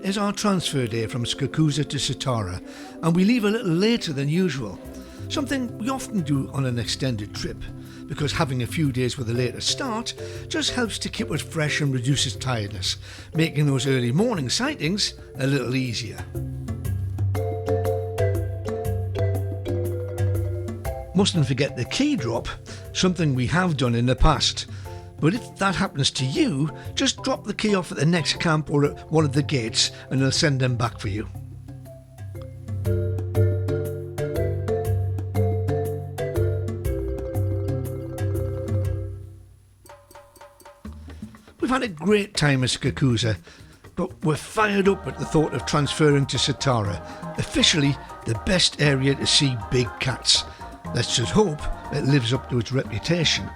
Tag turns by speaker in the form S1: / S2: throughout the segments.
S1: is our transfer day from Skukuza to Satara, and we leave a little later than usual. Something we often do on an extended trip, because having a few days with a later start just helps to keep us fresh and reduces tiredness, making those early morning sightings a little easier. Mustn't forget the key drop, something we have done in the past. But if that happens to you, just drop the key off at the next camp or at one of the gates and they'll send them back for you. We've had a great time at Skukuza, but we're fired up at the thought of transferring to Satara, officially the best area to see big cats. Let's just hope it lives up to its reputation.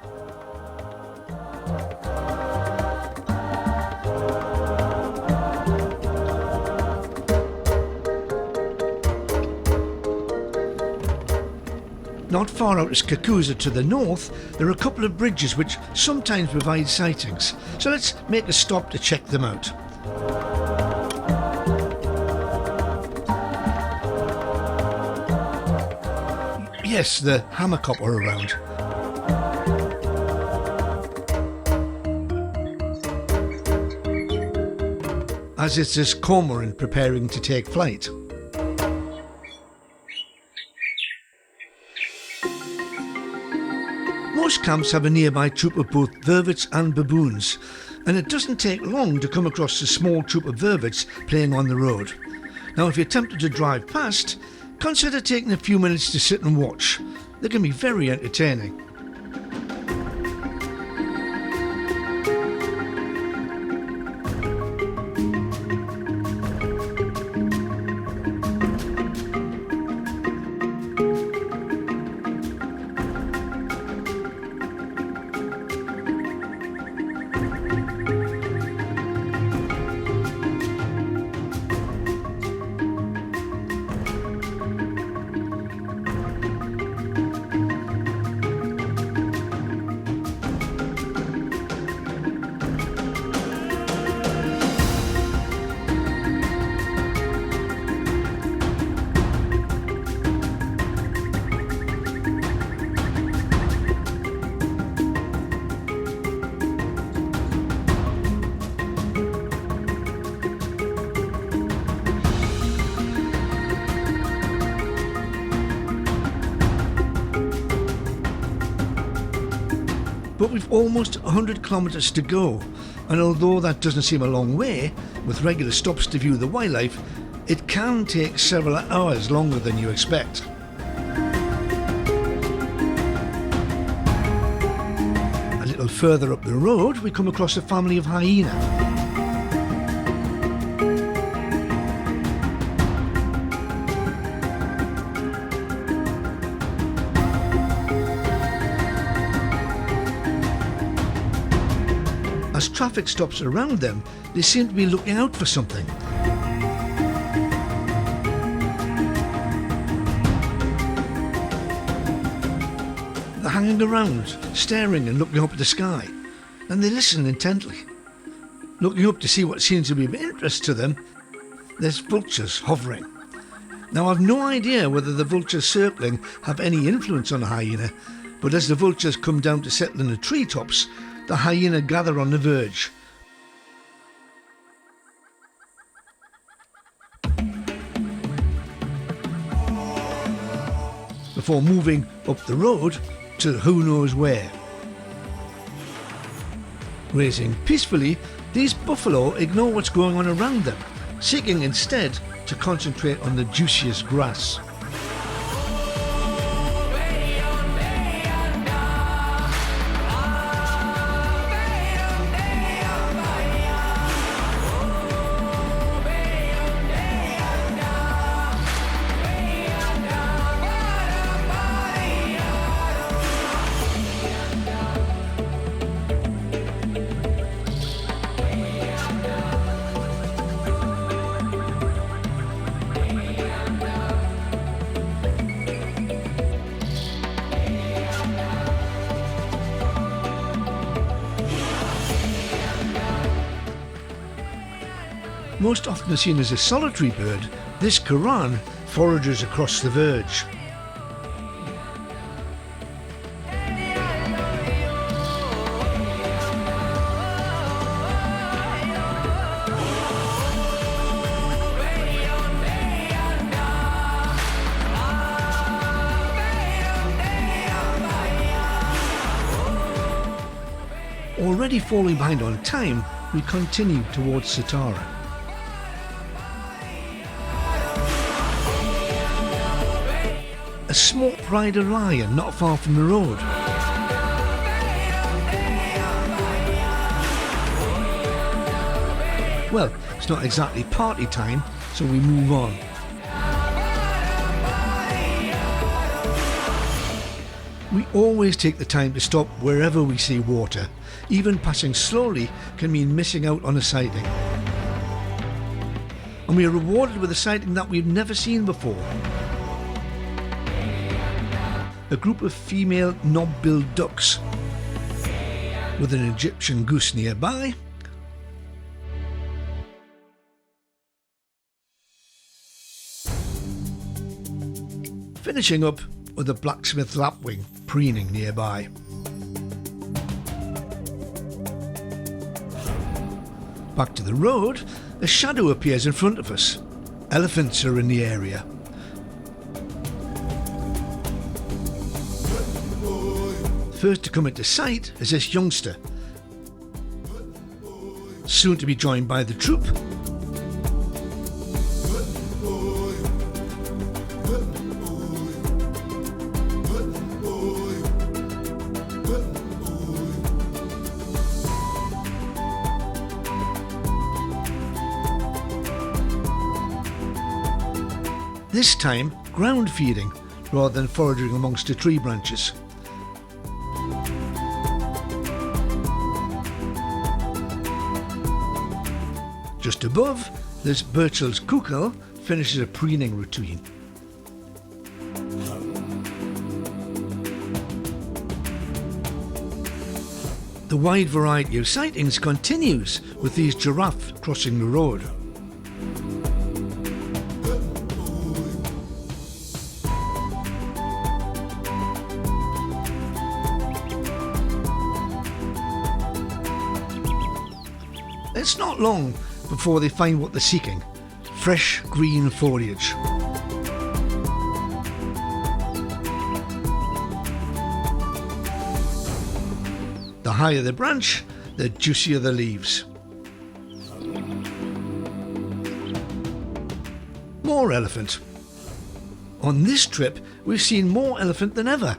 S1: Not far out of Skukuza to the north, there are a couple of bridges which sometimes provide sightings, so let's make a stop to check them out. Yes, the hammerkop are around. As it's this cormorant preparing to take flight. Most camps have a nearby troop of both vervets and baboons, and it doesn't take long to come across a small troop of vervets playing on the road. Now if you're tempted to drive past, consider taking a few minutes to sit and watch. They can be very entertaining. But we've almost 100 kilometres to go, and although that doesn't seem a long way, with regular stops to view the wildlife, it can take several hours longer than you expect. A little further up the road, we come across a family of hyena. As traffic stops around them, they seem to be looking out for something. They're hanging around, staring and looking up at the sky, and they listen intently. Looking up to see what seems to be of interest to them, there's vultures hovering. Now I've no idea whether the vultures circling have any influence on the hyena, but as the vultures come down to settle in the treetops, the hyena gather on the verge. Before moving up the road to who knows where. Grazing peacefully, these buffalo ignore what's going on around them, seeking instead to concentrate on the juiciest grass. most often seen as a solitary bird, this Quran forages across the verge. Already falling behind on time, we continue towards Satara. A small rider lion not far from the road. Well, it's not exactly party time, so we move on. We always take the time to stop wherever we see water. Even passing slowly can mean missing out on a sighting. And we are rewarded with a sighting that we've never seen before. A group of female knob-billed ducks with an Egyptian goose nearby. Finishing up with a blacksmith lapwing preening nearby. Back to the road, a shadow appears in front of us. Elephants are in the area. First to come into sight is this youngster, soon to be joined by the troop. This time, ground feeding rather than foraging amongst the tree branches. Just above, this Burchell's cuckoo finishes a preening routine. The wide variety of sightings continues with these giraffe crossing the road. It's not long before they find what they're seeking: fresh green foliage. The higher the branch, the juicier the leaves. More elephant. On this trip, we've seen more elephant than ever.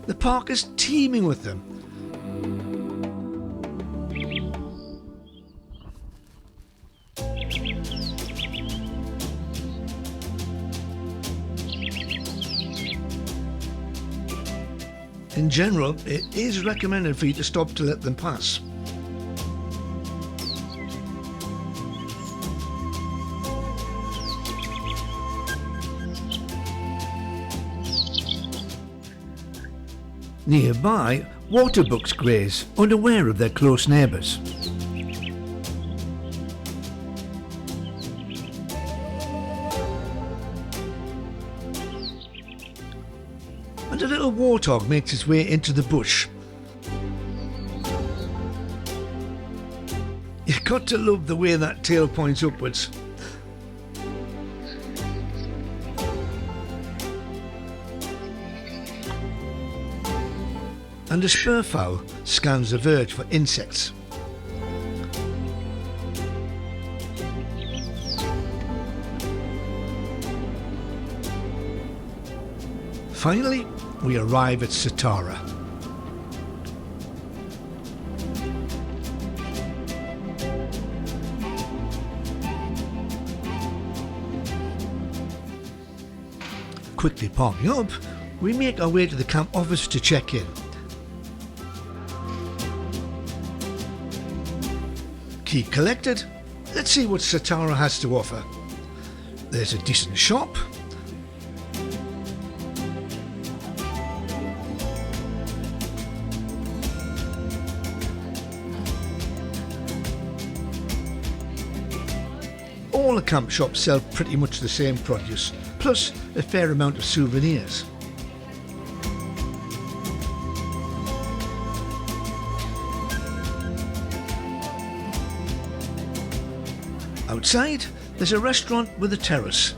S1: The park is teeming with them. In general, it is recommended for you to stop to let them pass. Nearby, water bucks graze, unaware of their close neighbours. And a little warthog makes its way into the bush. You've got to love the way that tail points upwards. And a spurfowl scans the verge for insects. Finally, we arrive at Satara. Quickly parking up, we make our way to the camp office to check in. Key collected. Let's see what Satara has to offer. There's a decent shop. all the camp shops sell pretty much the same produce, plus a fair amount of souvenirs. Outside, there's a restaurant with a terrace,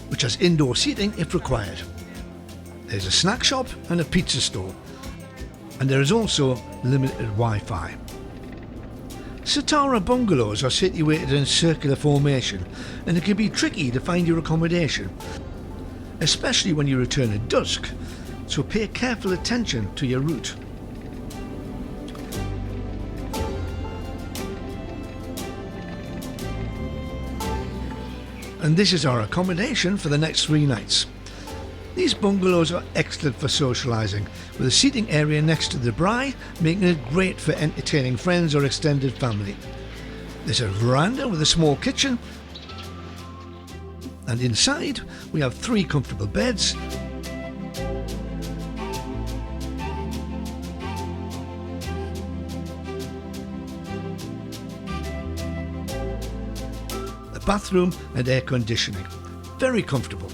S1: which has indoor seating if required. There's a snack shop and a pizza store, and there is also limited Wi-Fi. Satara bungalows are situated in circular formation, and it can be tricky to find your accommodation, especially when you return at dusk, so pay careful attention to your route. And this is our accommodation for the next 3 nights. These bungalows are excellent for socialising, with a seating area next to the braai, making it great for entertaining friends or extended family. There's a veranda with a small kitchen, and inside we have 3 comfortable beds, a bathroom and air conditioning. Very comfortable.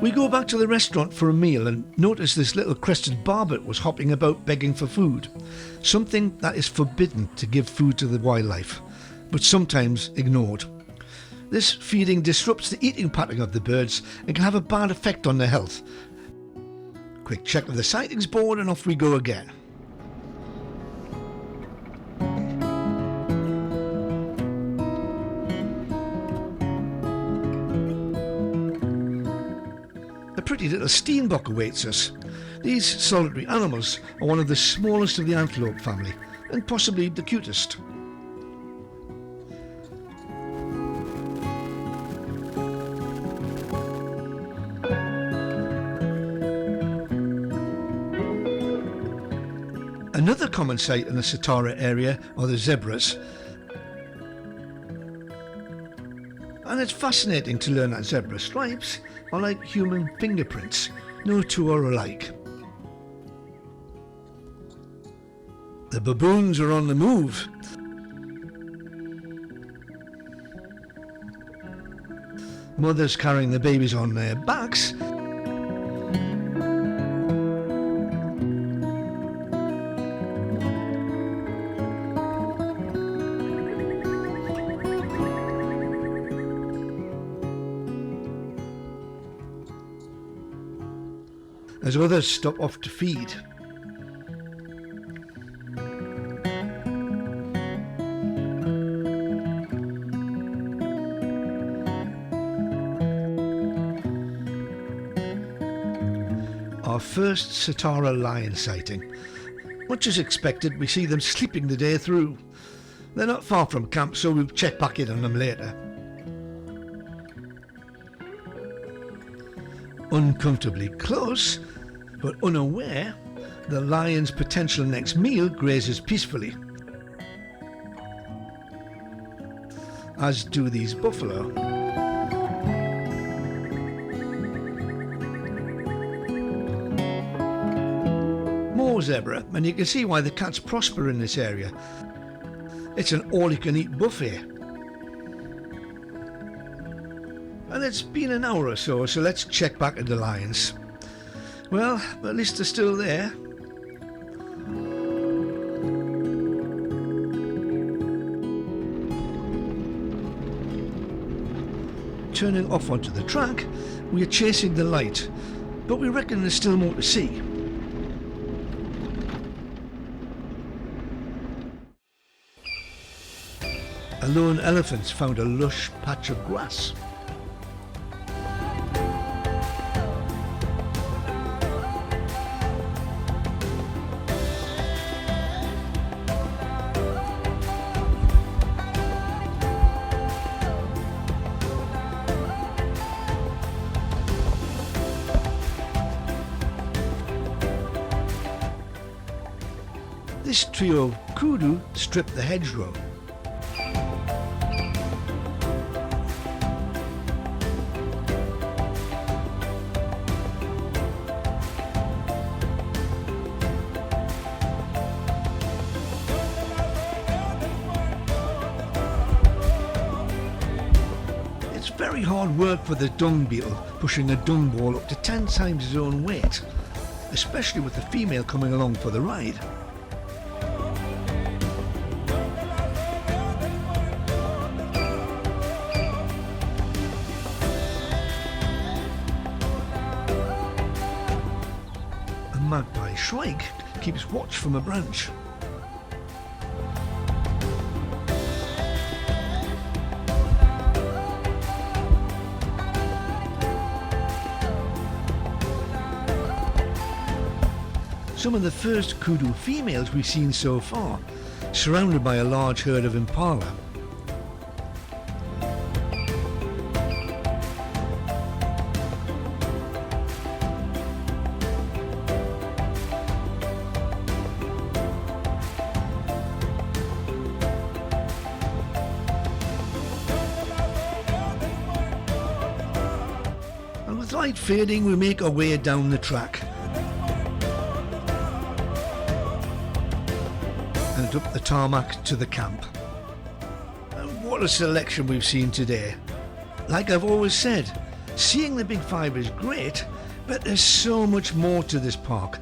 S1: We go back to the restaurant for a meal and notice this little crested barbet was hopping about begging for food, something that is forbidden to give food to the wildlife, but sometimes ignored. This feeding disrupts the eating pattern of the birds and can have a bad effect on their health. Quick check of the sightings board and off we go again. A pretty little steenbok awaits us. These solitary animals are one of the smallest of the antelope family, and possibly the cutest. Another common sight in the Satara area are the zebras. And it's fascinating to learn that zebra stripes are like human fingerprints. No two are alike. The baboons are on the move. Mothers carrying the babies on their backs. As others stop off to feed. Our first Satara lion sighting. Much as expected, we see them sleeping the day through. They're not far from camp, so we'll check back in on them later. Uncomfortably close, but unaware, the lion's potential next meal grazes peacefully. As do these buffalo. More zebra, and you can see why the cats prosper in this area. It's an all-you-can-eat buffet. And it's been an hour or so, so let's check back at the lions. Well, at least they're still there. Turning off onto the track, we are chasing the light, but we reckon there's still more to see. A lone elephant's found a lush patch of grass. This trio of kudu stripped the hedgerow. very hard work for the dung beetle, pushing a dung ball up to 10 times his own weight, especially with the female coming along for the ride. A magpie shrike keeps watch from a branch. Some of the first kudu females we've seen so far, surrounded by a large herd of impala. And with light fading, we make our way down the track and up the tarmac to the camp. And what a selection we've seen today. Like I've always said, seeing the big five is great, but there's so much more to this park.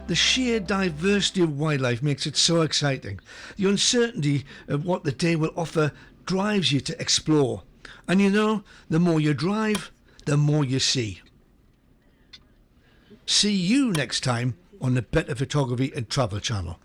S1: The sheer diversity of wildlife makes it so exciting. The uncertainty of what the day will offer drives you to explore. And you know, the more you drive, the more you see. See you next time on the Better Photography and Travel channel.